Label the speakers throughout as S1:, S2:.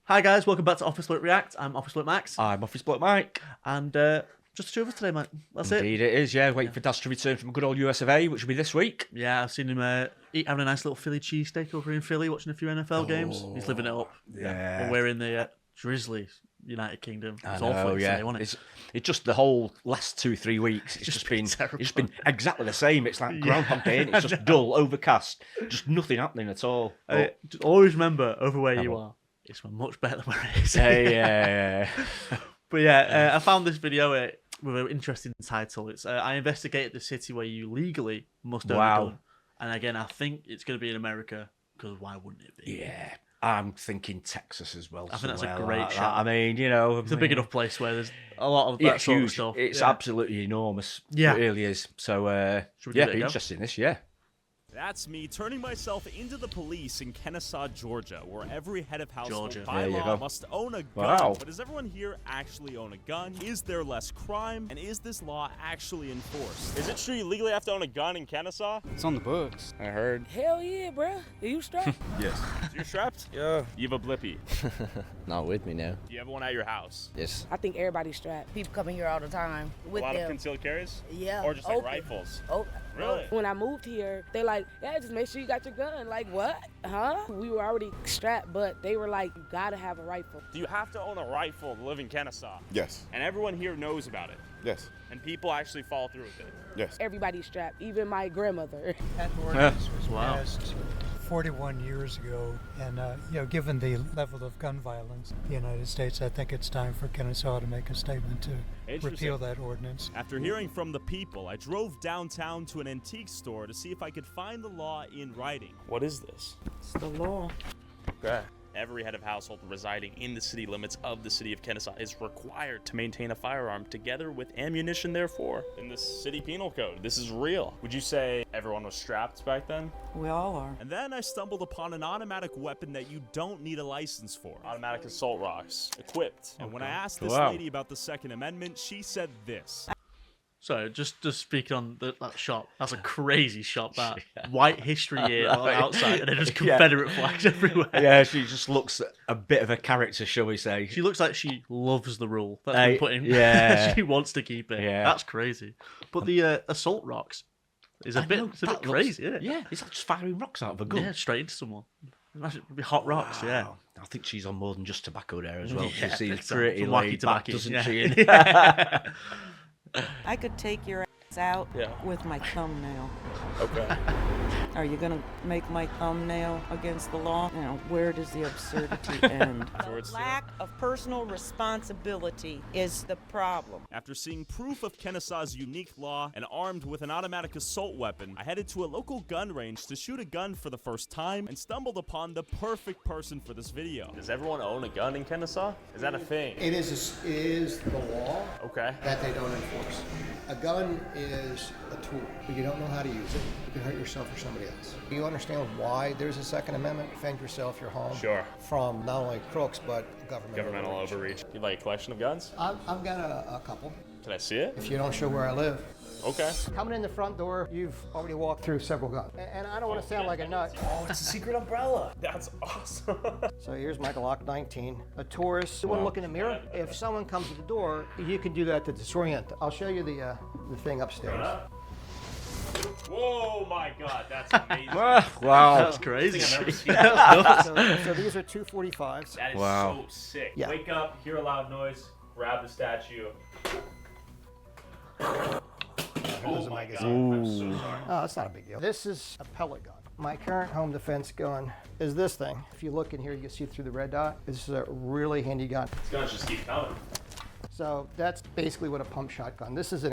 S1: Hi guys, welcome back to Office Bloke React. I'm Office Bloke Max.
S2: I'm Office Bloke Mike.
S1: And just the two of us today, mate. That's
S2: Indeed it is, yeah. Waiting for Daz to return from good old US of A, which will be this week.
S1: Yeah, I've seen him having a nice little Philly cheesesteak over in Philly, watching a few NFL games. He's living it up.
S2: Yeah.
S1: But we're in the drizzly United Kingdom. It's
S2: I know,
S1: awful
S2: yeah.
S1: today, wasn't it?
S2: It's just the whole last 2-3 weeks. It's just been
S1: terrible.
S2: It's been exactly the same. It's like Groundhog Day, and it's just dull, overcast, just nothing happening at all.
S1: Just always remember, over where you are, it's much better than where it is.
S2: Yeah.
S1: But yeah, I found this video with an interesting title. It's I investigated the city where you legally must own a gun. And again, I think it's going to be in America, because why wouldn't it be?
S2: Yeah. I'm thinking Texas as well.
S1: I think that's a
S2: somewhere
S1: great
S2: like
S1: shout.
S2: that. I mean, you know,
S1: It's a big enough place where there's a lot of that sort of stuff.
S2: It's absolutely enormous.
S1: Yeah.
S2: It really is. So,
S1: Should we give it a
S2: be
S1: go?
S2: interesting this, yeah.
S3: That's me turning myself into the police in Kennesaw, Georgia, where every head of household
S1: Georgia.
S3: by
S2: There you
S3: law
S2: go.
S3: must own a gun.
S2: Wow.
S3: But does everyone here actually own a gun? Is there less crime? And is this law actually enforced? Is it true you legally have to own a gun in Kennesaw?
S4: It's on the books, I heard.
S5: Hell yeah, bruh. Are you strapped?
S4: Yes.
S3: You're strapped?
S4: Yeah.
S3: You have a blippy.
S4: Not with me now.
S3: Do you have one at your house?
S4: Yes.
S5: I think everybody's strapped. People come in here all the time with
S3: a lot of
S5: them.
S3: concealed carries?
S5: Yeah.
S3: Or just like
S5: open.
S3: rifles?
S5: Oh,
S3: Really?
S5: When I moved here, they like, yeah, just make sure you got your gun. Like, what? Huh? We were already strapped, but they were like, you gotta have a rifle.
S3: Do you have to own a rifle to live in Kennesaw?
S6: Yes.
S3: And everyone here knows about it.
S6: Yes.
S3: And people actually follow through with it.
S6: Yes.
S5: Everybody's strapped, even my grandmother.
S7: That ordinance was
S1: Wow.
S7: passed 41 years ago, and given the level of gun violence in the United States, I think it's time for Kennesaw to make a statement to repeal that ordinance.
S3: After hearing from the people, I drove downtown to an antique store to see if I could find the law in writing. What is this?
S5: It's the law.
S3: Okay. Every head of household residing in the city limits of the city of Kennesaw is required to maintain a firearm together with ammunition therefore. In the city penal code, this is real. Would you say everyone was strapped back then?
S5: We all are.
S3: And then I stumbled upon an automatic weapon that you don't need a license for. Automatic assault rocks, equipped. And when I asked this lady about the Second Amendment, she said this.
S1: So, just speaking on that shot, that's a crazy shot, that. White history year on the outside, and then just Confederate flags everywhere.
S2: Yeah, she just looks a bit of a character, shall we say.
S1: She looks like she loves the rule that's been put in.
S2: Yeah.
S1: She wants to keep it.
S2: Yeah.
S1: That's crazy. But the assault rocks is a bit crazy, isn't it?
S2: Yeah, it's like just firing rocks out of a gun.
S1: Yeah, straight into someone. Imagine it'd be hot rocks, yeah.
S2: I think she's on more than just tobacco there as well.
S1: Yeah,
S2: She seems
S1: big time.
S2: pretty
S1: Some
S2: laid
S1: wacky
S2: back,
S1: tobacco,
S2: doesn't
S1: yeah.
S2: she?
S8: I could take your ass out
S3: Yeah.
S8: with my thumbnail.
S3: Okay.
S8: Are you gonna make my thumbnail against the law? Now, where does the absurdity end?
S3: Towards the-
S8: Lack of personal responsibility is the problem.
S3: After seeing proof of Kennesaw's unique law and armed with an automatic assault weapon, I headed to a local gun range to shoot a gun for the first time and stumbled upon the perfect person for this video. Does everyone own a gun in Kennesaw? Is that a thing?
S9: It is the law
S3: Okay.
S9: that they don't enforce. A gun is a tool, but you don't know how to use it. You can hurt yourself or somebody else. Do you understand why there's a Second Amendment? Defend yourself, your home,
S3: Sure.
S9: from not only crooks, but
S3: Governmental overreach. You like a collection of guns?
S9: I've got a couple.
S3: Can I see it?
S9: If you don't show where I live.
S3: Okay.
S9: Coming in the front door, you've already walked through several guns. And I don't want to sound like a nut.
S3: Oh, it's a secret umbrella. That's awesome.
S9: So here's my Glock 19. A Taurus. You want to look in the mirror? If someone comes to the door, you can do that to disorient. I'll show you the thing upstairs.
S3: Whoa, my God, that's amazing.
S2: Wow.
S1: That's crazy.
S9: So these are 245s.
S3: That is
S2: Wow.
S3: so sick.
S9: Yeah.
S3: Wake up, hear a loud noise, grab the statue. Oh my God, I'm so sorry.
S9: Oh, that's not a big deal. This is a pellet gun. My current home defense gun is this thing. If you look in here, you can see through the red dot. This is a really handy gun.
S3: These guns just keep coming.
S9: So that's basically what a pump shotgun. This is an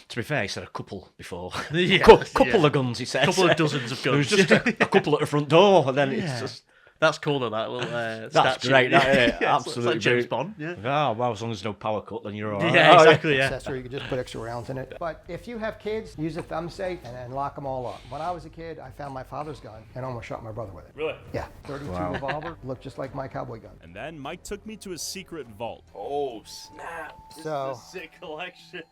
S2: To be fair, he said a couple before.
S1: Yeah,
S2: Couple of guns, he said.
S1: A couple of dozens of
S2: There was
S1: guns.
S2: just a couple at the front door, and then
S1: Yeah.
S2: it's just...
S1: That's cool though, that little
S2: That's
S1: statue.
S2: great, that, isn't it?
S1: Yeah,
S2: Absolutely
S1: it's like James
S2: brilliant.
S1: Bond, yeah.
S2: Oh, well, as long as there's no power cut, then you're all right.
S1: Yeah, exactly, yeah.
S9: accessory. You can just put extra rounds in it. But if you have kids, use a thumb safe and then lock them all up. When I was a kid, I found my father's gun and almost shot my brother with it.
S3: Really?
S9: Yeah, 32 revolver, looked just like my cowboy gun.
S3: And then Mike took me to a secret vault. Oh, snap. This
S9: So-
S3: is a sick collection.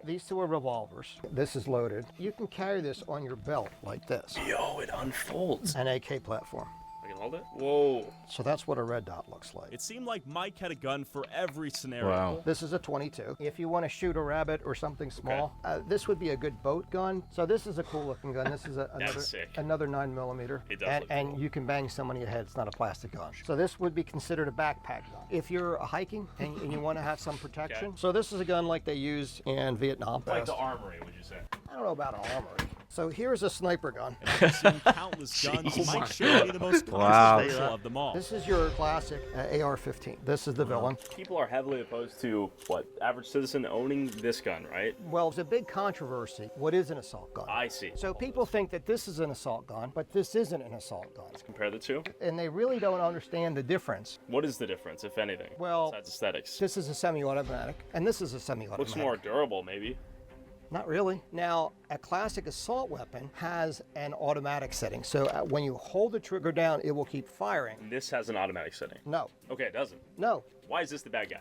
S9: These two are revolvers. This is loaded. You can carry this on your belt like this.
S3: Yo, it unfolds.
S9: An AK platform.
S3: Like hold it? Whoa.
S9: So that's what a red dot looks like.
S3: It seemed like Mike had a gun for every scenario.
S2: Wow.
S9: This is a 22. If you want to shoot a rabbit or something small, this would be a good boat gun. So this is a cool looking gun. This is another 9mm.
S3: It does look
S9: and
S3: cool.
S9: you can bang someone in your head. It's not a plastic gun. So this would be considered a backpack gun. If you're hiking and you want to have some protection. So this is a gun like they used in Vietnam.
S3: Like the armory, would you say?
S9: I don't know about an armory. So here's a sniper gun.
S3: And I've seen countless guns. Mike showed me the most
S2: Wow.
S3: controversial of them all.
S9: This is your classic AR-15. This is the villain.
S3: People are heavily opposed to, average citizen owning this gun, right?
S9: Well, it's a big controversy. What is an assault gun?
S3: I see.
S9: So people think that this is an assault gun, but this isn't an assault gun.
S3: Let's compare the two.
S9: And they really don't understand the difference.
S3: What is the difference, if anything,
S9: Well,
S3: besides aesthetics?
S9: This is a semi-automatic, and this is a semi-automatic.
S3: Looks more durable, maybe.
S9: Not really. Now, a classic assault weapon has an automatic setting. So when you hold the trigger down, it will keep firing.
S3: And this has an automatic setting.
S9: No.
S3: Okay, it doesn't.
S9: No.
S3: Why is this the bad guy?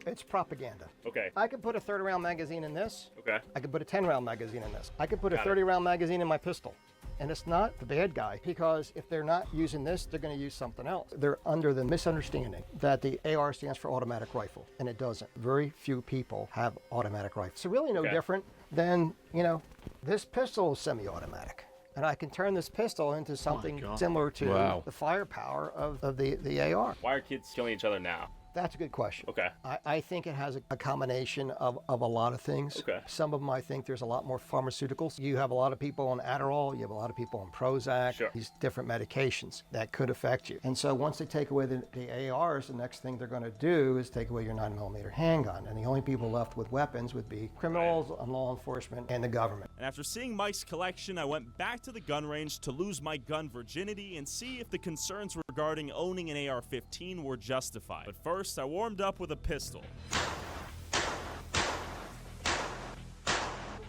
S9: It's propaganda.
S3: Okay.
S9: I could put a 30-round magazine in this.
S3: Okay.
S9: I could put a 10-round magazine in this. I could put a
S3: Got it.
S9: 30-round magazine in my pistol. And it's not the bad guy, because if they're not using this, they're going to use something else. They're under the misunderstanding that the AR stands for automatic rifle, and it doesn't. Very few people have automatic rifles. It's really no different than, this pistol is semi-automatic. And I can turn this pistol into something similar to the firepower of the AR.
S3: Why are kids killing each other now?
S9: That's a good question.
S3: Okay.
S9: I think it has a combination of a lot of things.
S3: Okay.
S9: Some of them, I think there's a lot more pharmaceuticals. You have a lot of people on Adderall, you have a lot of people on Prozac, these different medications that could affect you. And so once they take away the ARs, the next thing they're going to do is take away your 9mm handgun. And the only people left with weapons would be criminals, law enforcement, and the government.
S3: And after seeing Mike's collection, I went back to the gun range to lose my gun virginity and see if the concerns regarding owning an AR-15 were justified. But first, I warmed up with a pistol.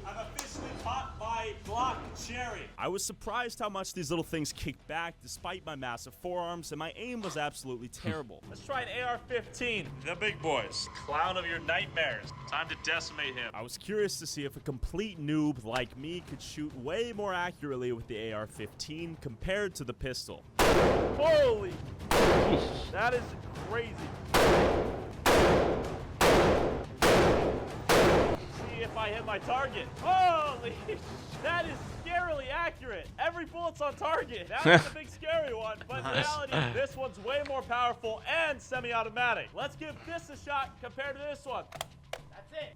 S3: I'm officially caught by Block Cherry. I was surprised how much these little things kicked back despite my massive forearms, and my aim was absolutely terrible. Let's try an AR-15. The big boys. Clown of your nightmares. Time to decimate him. I was curious to see if a complete noob like me could shoot way more accurately with the AR-15 compared to the pistol. Holy! That is crazy. See if I hit my target. Holy! That is scarily accurate. Every bullet's on target. That's the big scary one. But in reality, this one's way more powerful and semi-automatic. Let's give this a shot compared to this one. That's it.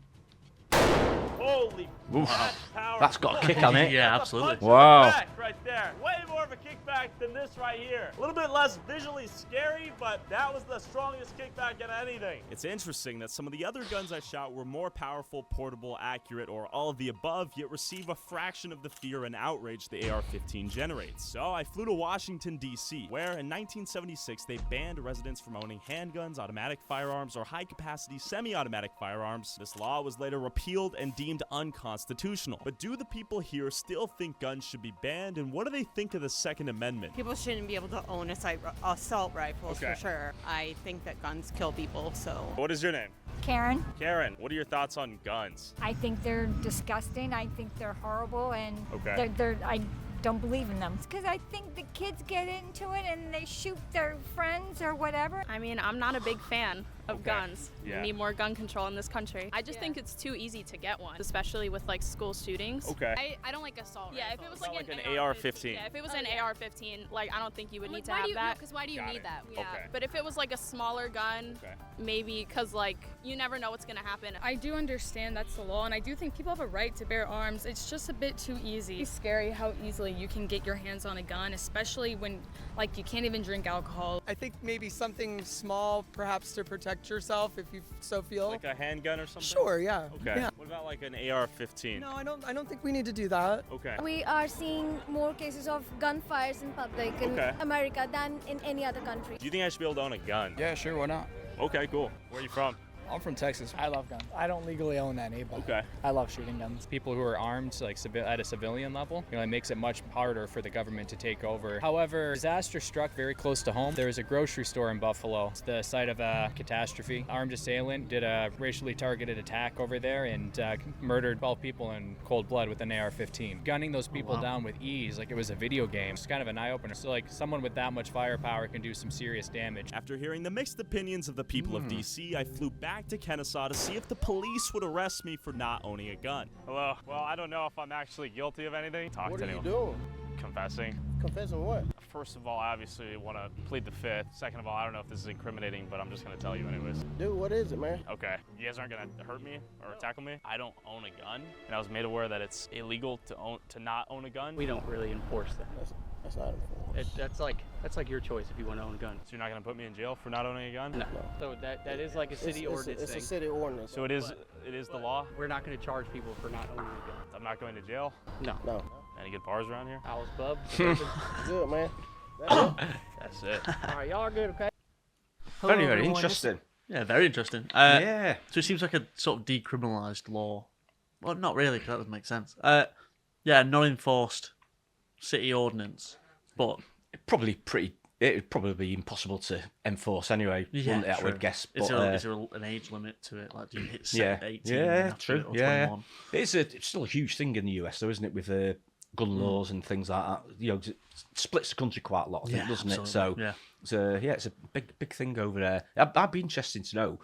S3: Holy, that's powerful.
S2: That's got a kick on it.
S1: Yeah,
S3: That's
S1: absolutely.
S3: a punch in
S2: Wow.
S3: the back right there. Way more of a kickback than this right here. A little bit less visually scary, but that was the strongest kickback in anything. It's interesting that some of the other guns I shot were more powerful, portable, accurate, or all of the above, yet receive a fraction of the fear and outrage the AR-15 generates. So I flew to Washington, D.C., where in 1976 they banned residents from owning handguns, automatic firearms, or high-capacity semi-automatic firearms. This law was later repealed and deemed unconstitutional. But do the people here still think guns should be banned, and what do they think of the Second Amendment?
S6: People shouldn't be able to own assault rifles for sure. I think that guns kill people, so.
S3: What is your name?
S10: Karen.
S3: Karen, what are your thoughts on guns?
S10: I think they're disgusting. I think they're horrible, and
S3: Okay.
S10: I don't believe in them. Because I think the kids get into it and they shoot their friends or whatever.
S11: I mean, I'm not a big fan of guns.
S3: Yeah.
S11: We need more gun control in this country. I just think it's too easy to get one, especially with like school shootings.
S3: Okay.
S11: I don't like assault
S6: Yeah,
S11: rifles.
S6: if it was
S3: like an AR-15.
S11: Yeah, if it was an AR-15, like I don't think you would need to
S6: why
S11: have
S6: do you,
S11: that.
S6: Because why do you
S3: Got
S6: need
S3: it.
S6: that?
S11: Yeah,
S3: Okay.
S11: but if it was like a smaller gun, maybe, because like you never know what's gonna happen.
S12: I do understand that's the law, and I do think people have a right to bear arms. It's just a bit too easy. It's scary how easily you can get your hands on a gun, especially when like you can't even drink alcohol.
S13: I think maybe something small, perhaps to protect yourself if you so feel.
S3: Like a handgun or something?
S13: Sure, yeah.
S3: Okay.
S13: Yeah.
S3: What about like an AR-15?
S13: No, I don't think we need to do that.
S3: Okay.
S10: We are seeing more cases of gunfires in public in America than in any other country.
S3: Do you think I should be able to own a gun?
S4: Yeah, sure, why not?
S3: Okay, cool. Where are you from?
S14: I'm from Texas. I love guns. I don't legally own any, but I love shooting guns.
S15: People who are armed, like at a civilian level, it makes it much harder for the government to take over. However, disaster struck very close to home. There was a grocery store in Buffalo. It's the site of a catastrophe. Armed assailant did a racially targeted attack over there and murdered 12 people in cold blood with an AR-15. Gunning those people down with ease, like it was a video game. It's kind of an eye-opener. So like someone with that much firepower can do some serious damage.
S3: After hearing the mixed opinions of the people of DC, I flew back to Kennesaw to see if the police would arrest me for not owning a gun.
S16: Hello. Well, I don't know if I'm actually guilty of anything.
S17: What are you doing?
S16: Confessing.
S17: Confessing what?
S16: First of all, I obviously want to plead the fifth. Second of all, I don't know if this is incriminating, but I'm just going to tell you anyways.
S17: Dude, what is it, man?
S16: Okay. You guys aren't going to hurt me or tackle me? I don't own a gun, and I was made aware that it's illegal to not own a gun.
S18: We don't really enforce that.
S17: That's not enforced.
S18: That's like your choice if you want to own a gun.
S16: So you're not going to put me in jail for not owning a gun?
S18: No. So that is like a city ordinance thing.
S17: It's a city ordinance.
S16: So it is the law?
S18: We're not going to charge people for not owning a gun.
S16: I'm not going to jail?
S18: No.
S17: No.
S16: Any good bars around here?
S18: Owl's Pub.
S17: Good, man.
S16: That's it.
S18: All right, y'all are good, okay?
S2: Very, very interesting.
S1: Yeah, very interesting.
S2: Yeah.
S1: So it seems like a sort of decriminalised law. Well, not really, because that doesn't make sense. Yeah, non-enforced city ordinance, but
S2: it'd probably be impossible to enforce anyway.
S1: Yeah,
S2: wouldn't it, I would guess.
S1: Is
S2: But,
S1: there an age limit to it? Like, do you hit 18?
S2: Yeah, true.
S1: Or
S2: Yeah,
S1: 21?
S2: it's still a huge thing in the US, though, isn't it? With gun laws and things like that. It splits the country quite a lot, I think, doesn't it? So it's a big thing over there. I'd be interested to know.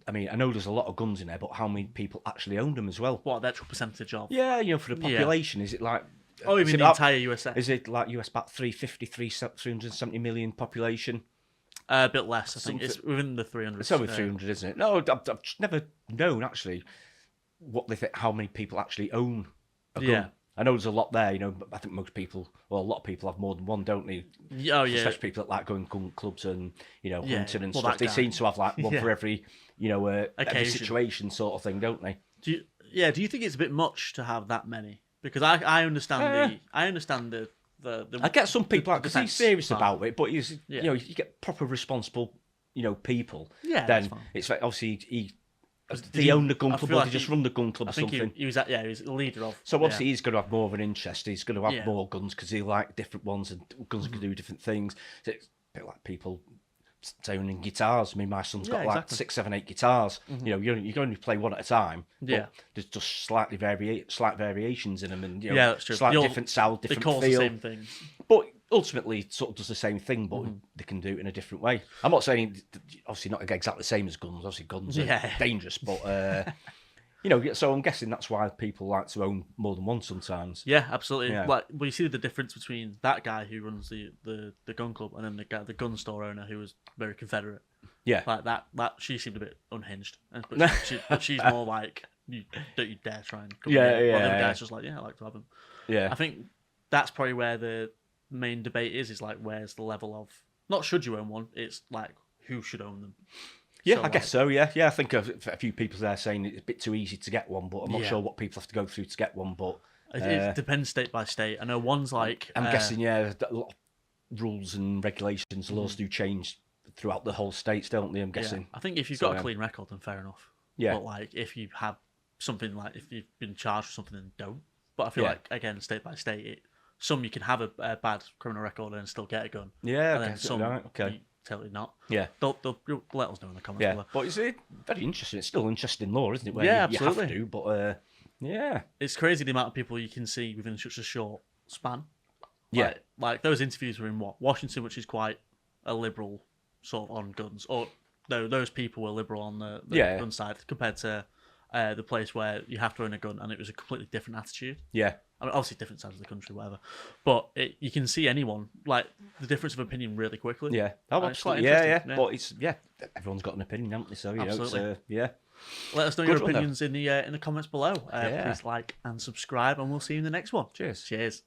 S2: I mean, I know there's a lot of guns in there, but how many people actually own them as well?
S1: What the actual percentage of?
S2: Yeah, for the population, is it like?
S1: Oh, you mean the entire USA?
S2: Is it like US about 370 million population?
S1: A bit less, I think. It's within the 300.
S2: It's over 300, isn't it? No, I've just never known actually what they think, how many people actually own a gun.
S1: Yeah.
S2: I know there's a lot there, but I think most people, well, a lot of people have more than one, don't they?
S1: Oh, yeah.
S2: Especially people that like going gun clubs and, hunting and
S1: well,
S2: stuff. They seem to have like one for every, every
S1: Occasion.
S2: situation sort of thing, don't they?
S1: Do you think it's a bit much to have that many? Because I understand the
S2: I get some people out because he's serious
S1: part.
S2: about it, but you get proper responsible, people.
S1: Yeah,
S2: then it's like obviously he own the gun club, or
S1: like
S2: he just run the gun club or
S1: I think
S2: something.
S1: he was the leader of.
S2: So obviously he's going to have more of an interest. He's going to have
S1: Yeah.
S2: more guns because he like different ones, and guns can do different things. So it's a bit like people owning guitars. I mean, my son's got like 6, 7, 8 guitars. You can only play one at a time.
S1: Yeah.
S2: There's just slight variations in them, and
S1: that's true.
S2: slight different sound, different
S1: they call
S2: feel.
S1: the same things.
S2: But ultimately, it sort of does the same thing, but they can do it in a different way. I'm not saying obviously not exactly the same as guns. Obviously, guns are dangerous, but. So I'm guessing that's why people like to own more than one sometimes.
S1: Yeah, absolutely.
S2: Yeah.
S1: Like, well, you see the difference between that guy who runs the gun club and then the gun store owner who was very Confederate.
S2: Yeah,
S1: like that she seemed a bit unhinged, but she's more like, don't you dare try and come
S2: Yeah.
S1: Well, the other guy's just like, I like to have them.
S2: Yeah,
S1: I think that's probably where the main debate is like, where's the level of, not should you own one, it's like who should own them.
S2: Yeah, I guess so. Yeah. I think a few people there saying it's a bit too easy to get one, but I'm not sure what people have to go through to get one. But
S1: it depends state by state. I know one's like
S2: I'm guessing. A lot of rules and regulations, laws do change throughout the whole states, don't they? I'm guessing.
S1: Yeah. I think if you've got a clean record, then fair enough.
S2: Yeah.
S1: But like if you have something like if you've been charged for something, then don't. But I feel like again, state by state, some you can have a bad criminal record and still get a gun.
S2: Yeah.
S1: And then some
S2: okay.
S1: Totally not.
S2: Yeah.
S1: They'll let us know in the comments.
S2: Yeah. But it's very interesting. It's still interesting law, isn't it? Where
S1: absolutely.
S2: You have to, but yeah.
S1: It's crazy the amount of people you can see within such a short span.
S2: Yeah.
S1: Like those interviews were in Washington, which is quite a liberal sort of on guns. Or those people were liberal on the gun side compared to the place where you have to own a gun, and it was a completely different attitude.
S2: Yeah.
S1: I mean, obviously different sides of the country, whatever. But you can see anyone, like, the difference of opinion really quickly.
S2: Yeah. Oh, absolutely. Yeah. But it's, everyone's got an opinion, haven't they? So,
S1: absolutely.
S2: It's,
S1: Let us know your opinions in the comments below. Please like and subscribe, and we'll see you in the next one.
S2: Cheers.
S1: Cheers.